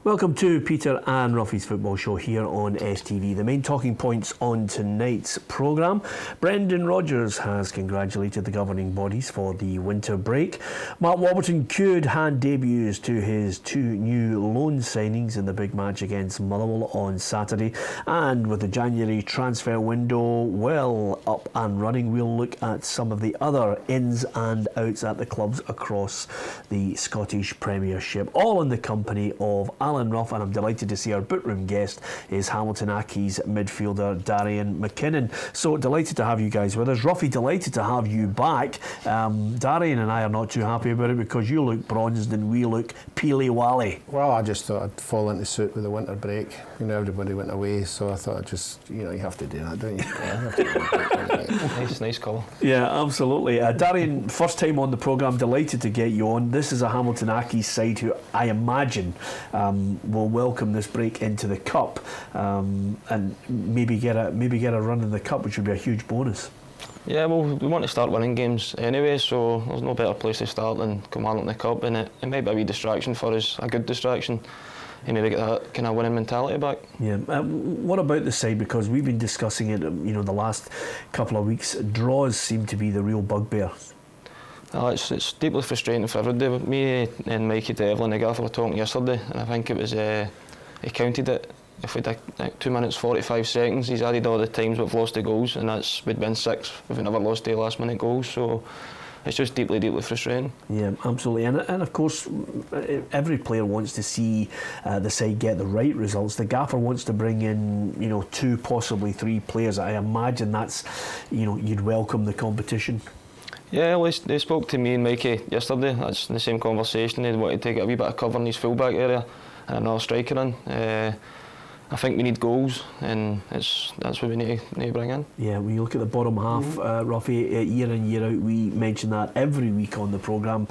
Welcome to Peter and Ruffy's Football Show here on STV. The main talking points on tonight's programme. Brendan Rodgers has congratulated the governing bodies for the winter break. Mark Warburton could hand debuts to his two new loan signings in the big match against Motherwell on Saturday. And with the January transfer window well up and running, we'll look at some of the other ins and outs at the clubs across the Scottish Premiership, all in the company of Alan Ruff, and I'm delighted to see our bootroom guest is Hamilton Accies midfielder Darian MacKinnon. So delighted to have you guys with us. Ruffy, delighted to have you back. Darian and I are not too happy about it because you look bronzed and we look peely-wally. Well, I just thought I'd fall into suit with the winter break. You know, everybody went away, so I thought I'd just, you know, you have to do that, don't you? Nice call. Yeah, absolutely. Darian, first time on the programme, delighted to get you on. This is a Hamilton Accies side who I imagine will welcome this break into the cup and maybe get a run in the cup, which would be a huge bonus. Yeah, well, we want to start winning games anyway, so there's no better place to start than Kilmarnock in the cup, and it might be a wee distraction for us, a good distraction, and maybe get that kind of winning mentality back. Yeah. What about the side? Because we've been discussing it, you know, the last couple of weeks. Draws seem to be the real bugbear. It's deeply frustrating for everybody. Me and Mikey Devlin, the gaffer, were talking yesterday, and I think it was he counted it. If we'd 2 minutes 45 seconds, he's added all the times we've lost the goals, and we'd been 6 if we never lost the last minute goals. So it's just deeply frustrating. Yeah, absolutely. And of course, every player wants to see the side get the right results. The gaffer wants to bring in, you know, 2, possibly 3 players. I imagine that's, you know, you'd welcome the competition. Yeah, well, they spoke to me and Mikey yesterday. That's the same conversation. They wanted to get a wee bit of cover in his full-back area and another striker in. I think we need goals, and that's what we need to bring in. Yeah, when you look at the bottom half, Ruffy, year in, year out, we mention that every week on the programme.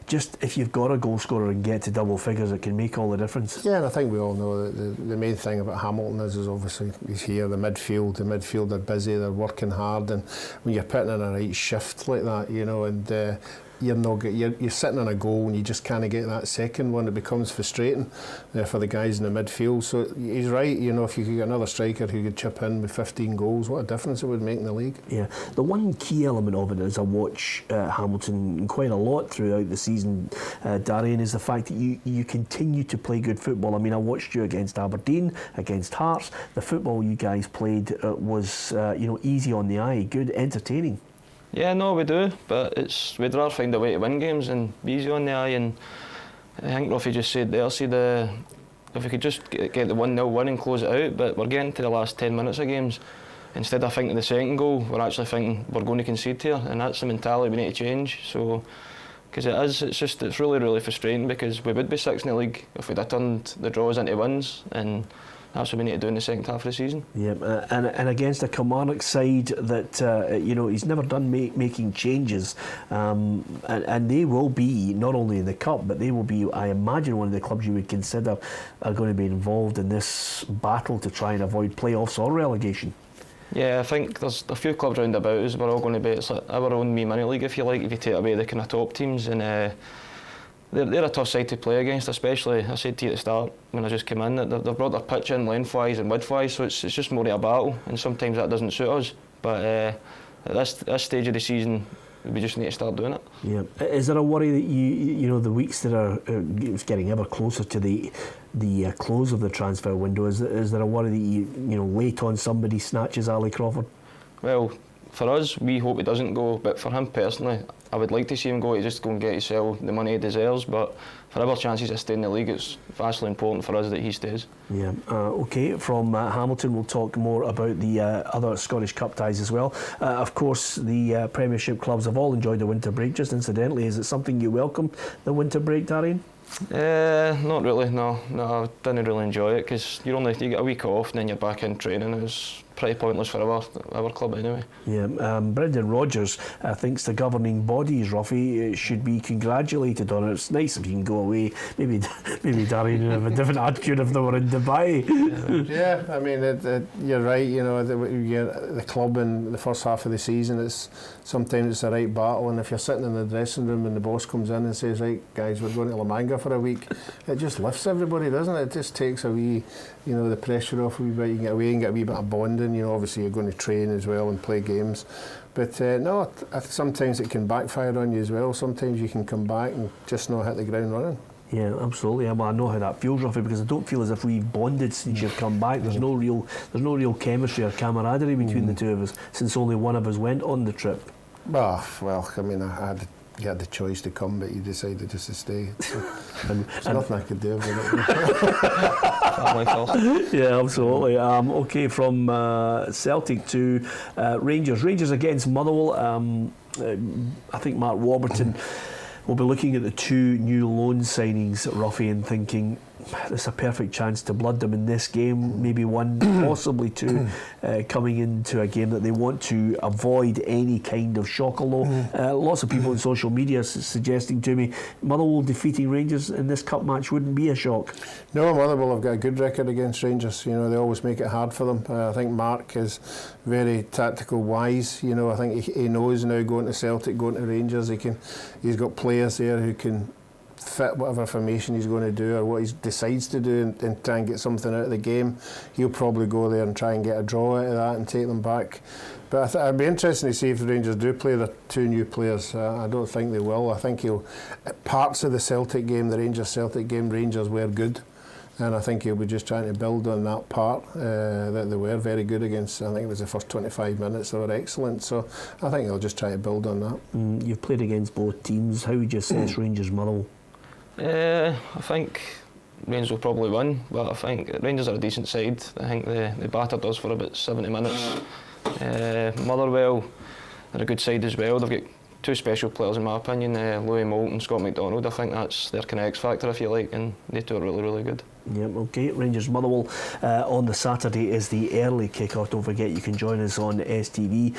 Just if you've got a goal scorer and get to double figures, it can make all the difference. Yeah, and I think we all know that the main thing about Hamilton is obviously he's here, the midfield are busy, they're working hard, and when you're putting in a right shift like that, you know, and you're sitting on a goal and you just can't get that second one. It becomes frustrating for the guys in the midfield. So he's right, you know, if you could get another striker who could chip in with 15 goals, what a difference it would make in the league. Yeah, the one key element of it is I watch Hamilton quite a lot throughout the season, Darian, is the fact that you continue to play good football. I mean, I watched you against Aberdeen, against Hearts. The football you guys played was easy on the eye, good, entertaining. Yeah, no, we do, but we'd rather find a way to win games and be easy on the eye. And I think Ruffy just said there, if we could just get the 1-0 win and close it out, but we're getting to the last 10 minutes of games. Instead of thinking the second goal, we're actually thinking we're going to concede here, and that's the mentality we need to change. So, because it's really frustrating, because we would be 6th in the league if we'd have turned the draws into wins, and that's what we need to do in the second half of the season. Yeah, and against a Kilmarnock side that he's never done making changes, and they will be not only in the cup, but they will be, I imagine, one of the clubs you would consider are going to be involved in this battle to try and avoid playoffs or relegation. Yeah, I think there's a few clubs round about us. We're all going to be, it's like our own mini league, if you like, if you take away the kind of top teams, and they're a tough side to play against, especially, I said to you at the start when I just came in, that they've brought their pitch in lengthwise and widthwise, so it's just more of a battle, and sometimes that doesn't suit us. But at this stage of the season, we just need to start doing it. Yeah. Is there a worry that you know the weeks that are it's getting ever closer to the close of the transfer window? Is there a worry that you late on somebody snatches Ali Crawford? Well, for us, we hope he doesn't go, but for him personally, I would like to see him go to just go and get himself the money he deserves, but for our chances of staying in the league, it's vastly important for us that he stays. Yeah, okay, from Hamilton we'll talk more about the other Scottish Cup ties as well. Of course, the Premiership clubs have all enjoyed the winter break. Just incidentally, is it something you welcome, the winter break, Darian? Not really, no, I didn't really enjoy it, because you get a week off and then you're back in training. pretty pointless for our club anyway. Yeah, Brendan Rodgers thinks the governing bodies, Ruffy, should be congratulated on it. It's nice if you can go away. Maybe Darian would have a different attitude if they were in Dubai. Yeah, I mean, you're right. You know, the club in the first half of the season, sometimes it's a right battle, and if you're sitting in the dressing room and the boss comes in and says, "Right, guys, we're going to La Manga for a week," it just lifts everybody, doesn't it? It just takes away, you know, the pressure off a wee bit. You can get away and get a wee bit of bonding. You know, obviously you're going to train as well and play games, but no, sometimes it can backfire on you as well. Sometimes you can come back and just not hit the ground running. Yeah, absolutely. Well, I know how that feels, Ruffy, because I don't feel as if we've bonded since you've come back. There's no real chemistry or camaraderie between the two of us since only one of us went on the trip. Well, I mean, you had the choice to come, but you decided just to stay. So there's nothing I could do about it. Yeah, absolutely. Okay, from Celtic to Rangers. Rangers against Motherwell. I think Mark Warburton will be looking at the two new loan signings, Ruffy, and thinking, this is a perfect chance to blood them in this game, maybe one, possibly two, coming into a game that they want to avoid any kind of shock. Although lots of people on social media suggesting to me Motherwell defeating Rangers in this cup match wouldn't be a shock. No, Motherwell have got a good record against Rangers. You know, they always make it hard for them. I think Mark is very tactical wise. You know, I think he knows now, going to Celtic, going to Rangers, he's got players there who can fit whatever formation he's going to do or what he decides to do and try and get something out of the game. He'll probably go there and try and get a draw out of that and take them back. But I'd be interested to see if the Rangers do play the two new players. I don't think they will. I think parts of the Celtic game, the Rangers-Celtic game, Rangers were good. And I think he'll be just trying to build on that part that they were very good against. I think it was the first 25 minutes they were excellent. So I think they'll just try to build on that. You've played against both teams. How would you assess Rangers-Motherwell? I think Rangers will probably win, but I think Rangers are a decent side. I think they battered us for about 70 minutes. Motherwell are a good side as well. They've got two special players in my opinion, Louis Moult and Scott McDonald. I think that's their kind of X factor, if you like, and they two are really, really good. Yep, okay. Rangers Motherwell on the Saturday is the early kick-off. Don't forget you can join us on STV.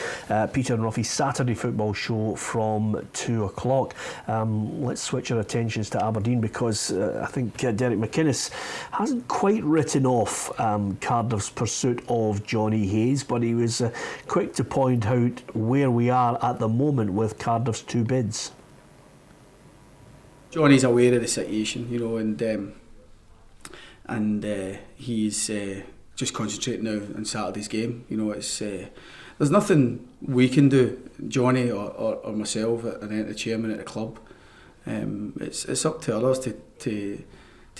Peter and Ruffy's Saturday football show from 2 o'clock. Let's switch our attentions to Aberdeen because I think Derek McInnes hasn't quite written off Cardiff's pursuit of Johnny Hayes, but he was quick to point out where we are at the moment with Cardiff's two bids. Johnny's aware of the situation, you know, and he's just concentrating now on Saturday's game. You know, it's there's nothing we can do, Johnny or myself, and the chairman at the club. It's up to others to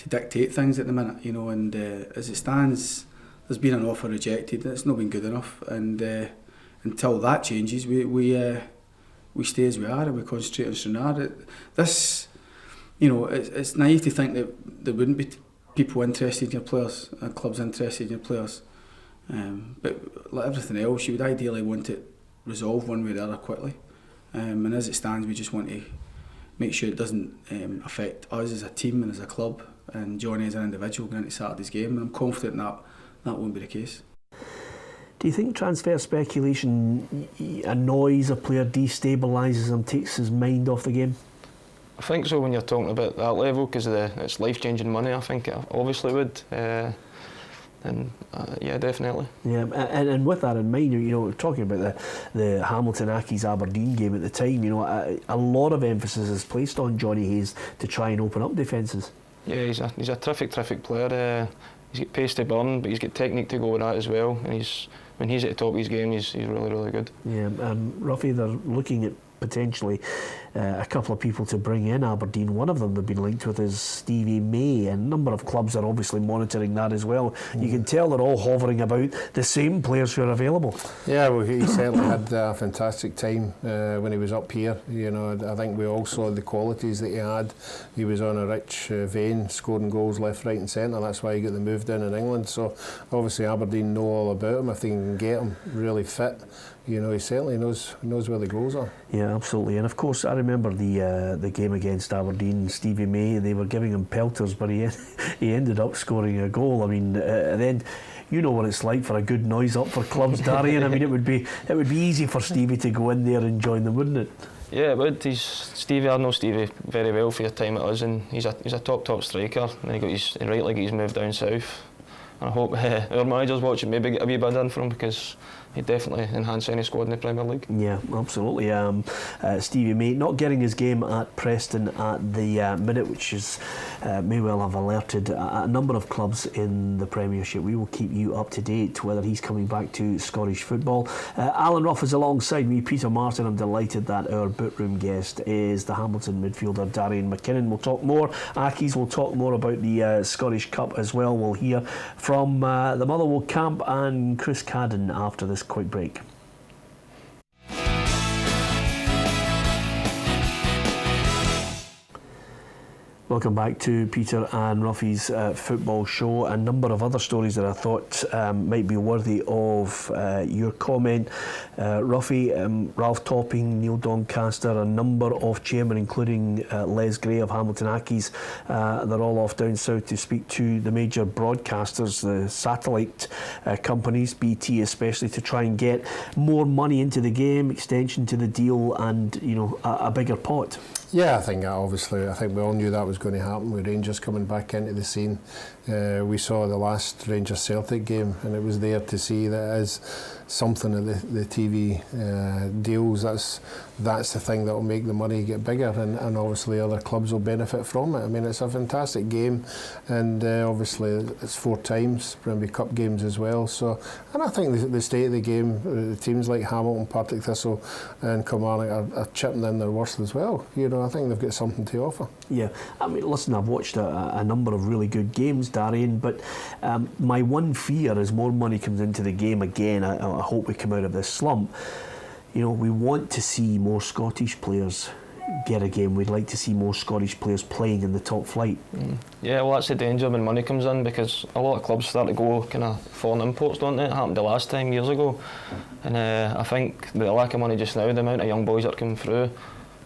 dictate things at the minute, you know. And as it stands, there's been an offer rejected, and it's not been good enough. And until that changes, we stay as we are and we concentrate on Stranraer. This, you know, it's naive to think that there wouldn't be people interested in your players and clubs interested in your players, but like everything else, you would ideally want it resolved one way or the other quickly, and as it stands, we just want to make sure it doesn't affect us as a team and as a club and Johnny as an individual going into Saturday's game, and I'm confident that won't be the case. Do you think transfer speculation annoys a player, destabilises him, takes his mind off the game? I think so when you're talking about that level, because it's life-changing money. I think it obviously would, yeah, definitely. Yeah, and with that in mind, you know, talking about the Hamilton Accies Aberdeen game at the time, you know, a lot of emphasis is placed on Johnny Hayes to try and open up defences. Yeah, he's a terrific player. He's got pace to burn, but he's got technique to go with that as well. And when he's at the top of his game, he's really, really good. Yeah, Ruffy, they're looking at potentially a couple of people to bring in Aberdeen. One of them they've been linked with is Stevie May, and a number of clubs are obviously monitoring that as well. You can tell they're all hovering about the same players who are available. Yeah, well, he certainly had a fantastic time when he was up here. You know, I think we all saw the qualities that he had. He was on a rich vein, scoring goals left, right and centre. That's why he got the move down in England. So obviously Aberdeen know all about him if they can get him really fit. You know, he certainly knows where the goals are. Yeah, absolutely. And of course, I remember the game against Aberdeen. Stevie May, they were giving him pelters, but he ended up scoring a goal. I mean, then you know what it's like for a good noise up for clubs, Darian. I mean, it would be easy for Stevie to go in there and join them, wouldn't it? Yeah, it would. I know Stevie very well for your time at us, and he's a top striker. And he rightly he's moved down south. And I hope our managers watching maybe get a wee bid in for him, because he'd definitely enhance any squad in the Premier League. Yeah, absolutely. Stevie May not getting his game at Preston at the minute, which is may well have alerted a number of clubs in the Premiership. We will keep you up to date whether he's coming back to Scottish football. Alan Ruff is alongside me, Peter Martin. I'm delighted that our boot-room guest is the Hamilton midfielder Darian MacKinnon. We'll talk more. Accies will talk more about the Scottish Cup as well. We'll hear from the Motherwell camp and Chris Cadden after this quick break. Welcome back to Peter and Ruffy's football show. A number of other stories that I thought might be worthy of your comment. Ruffy, Ralph Topping, Neil Doncaster, a number of chairmen, including Les Gray of Hamilton Accies, they're all off down south to speak to the major broadcasters, the satellite companies, BT especially, to try and get more money into the game, extension to the deal, and a bigger pot. Yeah, I think we all knew that was going to happen with Rangers coming back into the scene. We saw the last Rangers Celtic game, and it was there to see that as something of the TV deals. That's the thing that will make the money get bigger, and obviously other clubs will benefit from it. I mean, it's a fantastic game, and obviously it's 4 times Premier Cup games as well. So, and I think the state of the game, teams like Hamilton, Partick Thistle, and Kilmarnock are chipping in their worst as well. I think they've got something to offer. Yeah, I mean, listen, I've watched a number of really good games, Darian, but my one fear as more money comes into the game again, I hope we come out of this slump. We want to see more Scottish players get a game. We'd like to see more Scottish players playing in the top flight. Yeah, well, that's the danger when money comes in, because a lot of clubs start to go kind of foreign imports, don't they? It happened the last time years ago, and I think the lack of money just now, the amount of young boys that are coming through.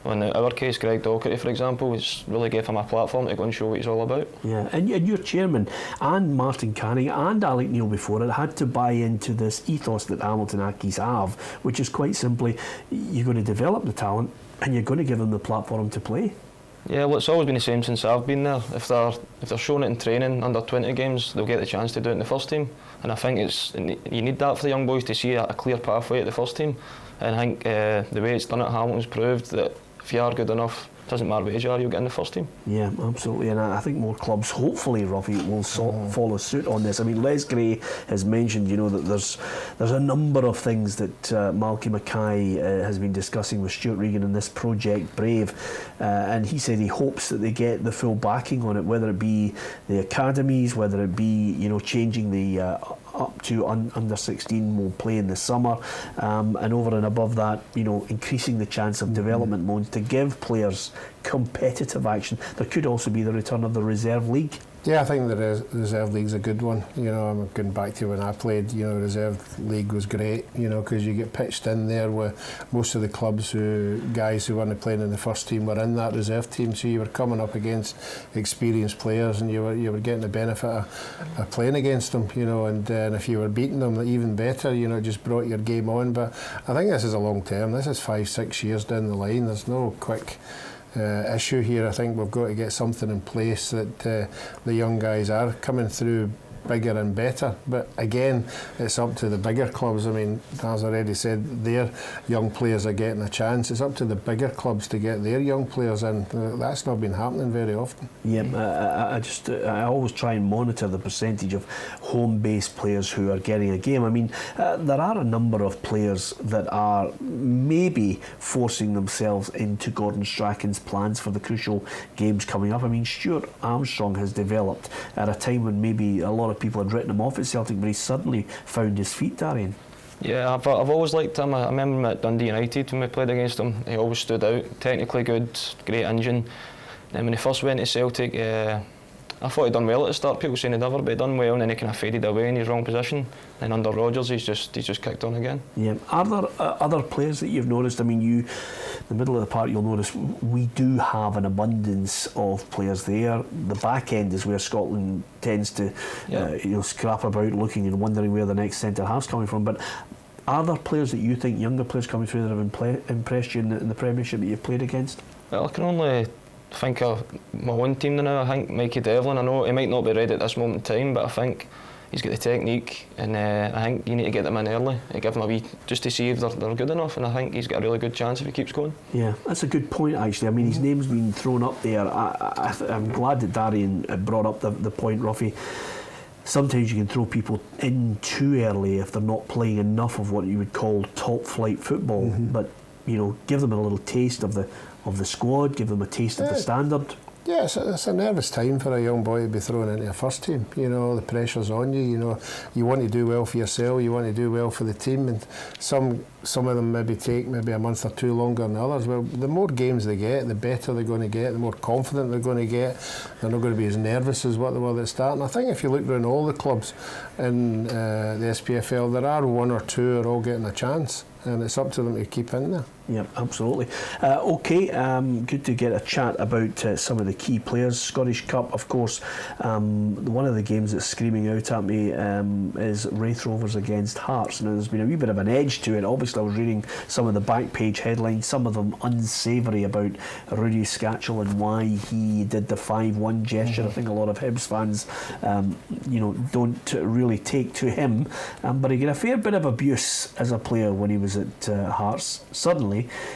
In our case, Greg Docherty, for example, it's really gave him a platform to go and show what he's all about. Yeah, and your chairman and Martin Canning and Alec Neil before it had to buy into this ethos that Hamilton Accies have, which is quite simply, you're going to develop the talent and you're going to give them the platform to play. Yeah, well, it's always been the same since I've been there. If they're showing it in training under 20 games, they'll get the chance to do it in the first team. And I think you need that for the young boys to see a clear pathway at the first team. And I think the way it's done at Hamilton's proved that if you are good enough, it doesn't matter what age you are, you'll get in the first team. Yeah, absolutely, and I think more clubs, hopefully, Ruffy, will follow suit on this. I mean, Les Gray has mentioned, that there's a number of things that Malky Mackay has been discussing with Stuart Regan in this project Brave, and he said he hopes that they get the full backing on it, whether it be the academies, whether it be changing the up to under 16 will play in the summer, and over and above that, increasing the chance of development modes to give players competitive action. There could also be the return of the reserve league. Yeah, I think the reserve league's a good one. I'm going back to when I played. Reserve league was great. Because you get pitched in there with most of the clubs guys who weren't playing in the first team were in that reserve team. So you were coming up against experienced players, and you were getting the benefit of playing against them. And if you were beating them, even better. Just brought your game on. But I think this is a long term. This is 5-6 years down the line. There's no quick issue here. I think we've got to get something in place that the young guys are coming through bigger and better. But again, it's up to the bigger clubs. I mean, as I already said, their young players are getting a chance. It's up to the bigger clubs to get their young players in. That's not been happening very often. Yeah, I always try and monitor the percentage of home-based players who are getting a game. I mean, there are a number of players that are maybe forcing themselves into Gordon Strachan's plans for the crucial games coming up. I mean, Stuart Armstrong has developed at a time when maybe a lot of people had written him off at Celtic, but he's suddenly found his feet, Darian. Yeah, I've always liked him. I remember him at Dundee United when we played against him. He always stood out, technically good, great engine. And when he first went to Celtic, I thought he'd done well at the start. People saying he'd never, but he done well, and then he kind of faded away in his wrong position. Then under Rodgers, he's just kicked on again. Yeah. Are there other players that you've noticed? I mean, the middle of the park, you'll notice we do have an abundance of players there. The back end is where Scotland tends to scrap about, looking and wondering where the next centre half's coming from. But are there players that you think, younger players coming through, that have impressed you in the Premiership that you've played against? Well, I can only think of my own team now. I think Mikey Devlin, I know he might not be ready at this moment in time, but I think he's got the technique, and I think you need to get them in early and give them a wee, just to see if they're good enough, and I think he's got a really good chance if he keeps going. Yeah, that's a good point actually. I mean, his name's been thrown up there. I'm glad that Darian brought up the point, Ruffy. Sometimes you can throw people in too early if they're not playing enough of what you would call top flight football, but give them a little taste of the squad, give them a taste of the standard. Yeah, it's a nervous time for a young boy to be thrown into a first team. The pressure's on you. You want to do well for yourself, you want to do well for the team, and some of them maybe take a month or two longer than others. Well, the more games they get, the better they're going to get, the more confident they're going to get. They're not going to be as nervous as what they were at the start. And I think if you look around all the clubs in the SPFL, there are one or two who are all getting a chance, and it's up to them to keep in there. Yeah, absolutely. Okay, good to get a chat about some of the key players. Scottish Cup, of course, one of the games that's screaming out at me is Wraith Rovers against Hearts. Now, there's been a wee bit of an edge to it. Obviously, I was reading some of the back page headlines, some of them unsavoury, about Rudy Scatchell and why he did the 5-1 gesture. I think a lot of Hibs fans, don't really take to him, but he got a fair bit of abuse as a player when he was at Hearts. Suddenly,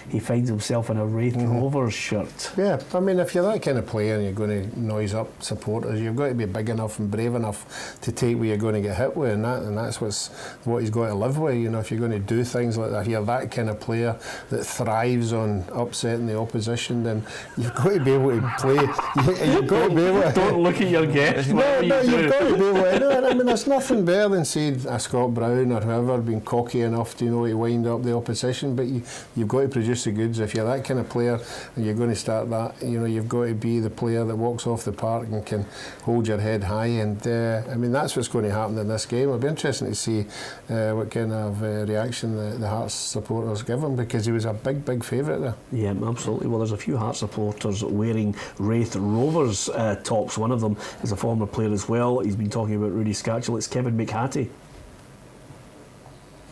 he finds himself in a Wraith Rovers shirt. Yeah, I mean, if you're that kind of player and you're going to noise up supporters, you've got to be big enough and brave enough to take what you're going to get hit with, and that's what he's got to live with. If you're going to do things like that, if you're that kind of player that thrives on upsetting the opposition, then you've got to be able to play. You've got to be able to. Don't look at your guest. No, you've got to be able to. I mean, there's nothing better than saying a Scott Brown or whoever being cocky enough to wind up the opposition, but you've got to produce the goods. If you're that kind of player and you're going to start that, you've got to be the player that walks off the park and can hold your head high, and I mean, that's what's going to happen in this game. It'll be interesting to see what kind of reaction the Hearts supporters give him, because he was a big favourite there. Yeah, absolutely. Well, there's a few Hearts supporters wearing Wraith Rovers tops. One of them is a former player as well. He's been talking about Rudy Scatchell. It's Kevin McHattie.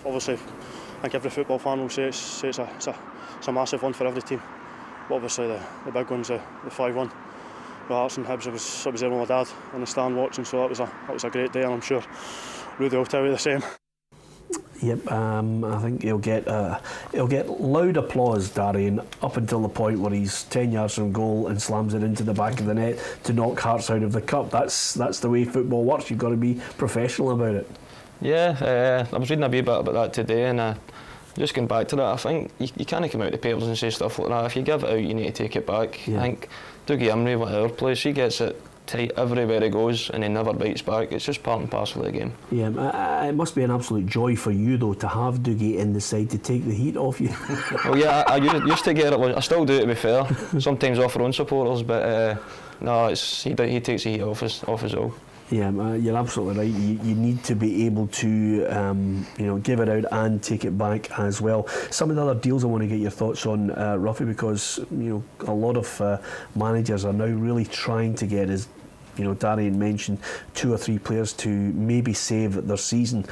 Obviously, I think every football fan will say it's a massive one for every team. But obviously the big one's the 5-1. The Hearts and Hibs, I was there with my dad in the stand watching, so that was a great day, and I'm sure Rudy will tell you the same. Yep, I think he'll get loud applause, Darian, up until the point where he's 10 yards from goal and slams it into the back of the net to knock Hearts out of the cup. That's the way football works. You've got to be professional about it. Yeah, I was reading a wee bit about that today, and just going back to that, I think you can't come out the papers and say stuff like that. If you give it out, you need to take it back. Yeah. I think Dougie Imrie, what our place, he gets it tight everywhere he goes, and he never bites back. It's just part and parcel of the game. Yeah, it must be an absolute joy for you though to have Dougie in the side to take the heat off you. Well, yeah, I used to get it. I still do it, to be fair. Sometimes off our own supporters, but no, he takes the heat off us all. Yeah, you're absolutely right. You need to be able to give it out and take it back as well. Some of the other deals I want to get your thoughts on, Ruffy, because a lot of managers are now really trying to get, as Darian mentioned, 2 or 3 players to maybe save their season.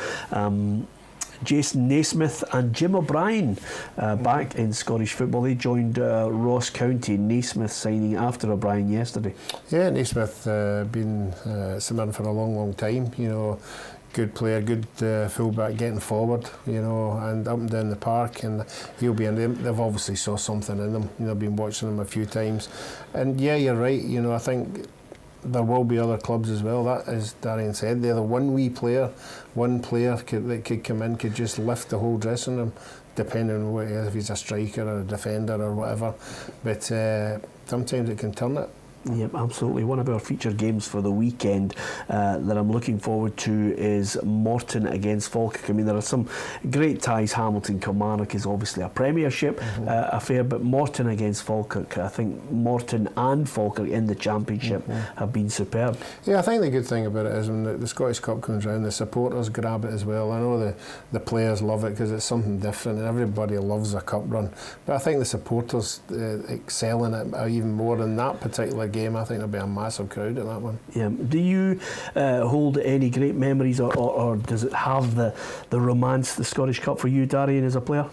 Jason Naismith and Jim O'Brien back in Scottish football. They joined Ross County. Naismith signing after O'Brien yesterday. Yeah, Naismith been St. for a long time. Good player, good fullback, getting forward, and up and down the park, and he'll be in them. They've obviously saw something in them. I've been watching them a few times, and yeah, you're right. I think there will be other clubs as well. That, as Darian said, they're the one player that could come in, could just lift the whole dressing room, depending on what he is, if he's a striker or a defender or whatever. But sometimes it can turn it. Yep, absolutely. One of our featured games for the weekend that I'm looking forward to is Morton against Falkirk. I mean, there are some great ties. Hamilton Kilmarnock is obviously a Premiership affair, but Morton against Falkirk, I think Morton and Falkirk in the Championship have been superb. Yeah, I think the good thing about it is when the Scottish Cup comes round, the supporters grab it as well. I know the players love it because it's something different and everybody loves a cup run, but I think the supporters excel in it even more in that particular game. I think there'll be a massive crowd at that one. Yeah. Do you hold any great memories, or does it have the romance, the Scottish Cup, for you, Darian, as a player?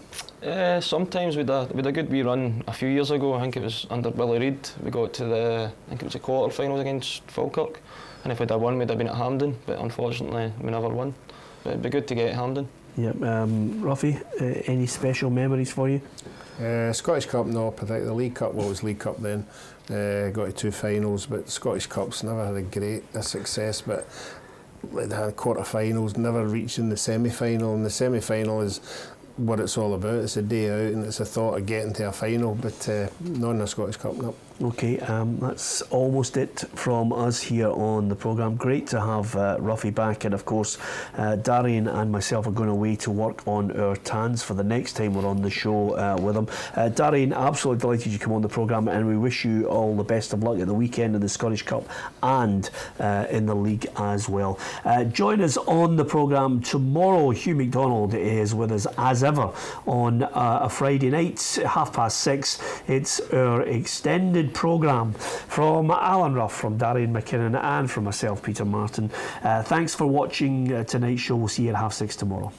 Sometimes we had a good wee run a few years ago. I think it was under Billy Reid. We got to the quarter-finals against Falkirk, and if we'd have won, we'd have been at Hampden. But unfortunately, we never won. But it'd be good to get at Hampden. Yep. Ruffy, any special memories for you? Scottish Cup, no, particularly. The League Cup, well, it was League Cup then. Got to 2 finals, but Scottish Cup's never had a success. But they had quarter-finals, never reaching the semi-final, and the semi-final is what it's all about. It's a day out and it's a thought of getting to a final, but not in the Scottish Cup, no. Okay, that's almost it from us here on the programme. Great to have Ruffy back, and of course Darian and myself are going away to work on our tans for the next time we're on the show with him. Darian, absolutely delighted you come on the programme, and we wish you all the best of luck at the weekend in the Scottish Cup and in the league as well. Join us on the programme tomorrow. Hugh McDonald is with us as ever on a Friday night, 6:30. It's our extended programme from Alan Ruff, from Darian MacKinnon, and from myself, Peter Martin. Thanks for watching tonight's show. We'll see you at 6:30 tomorrow.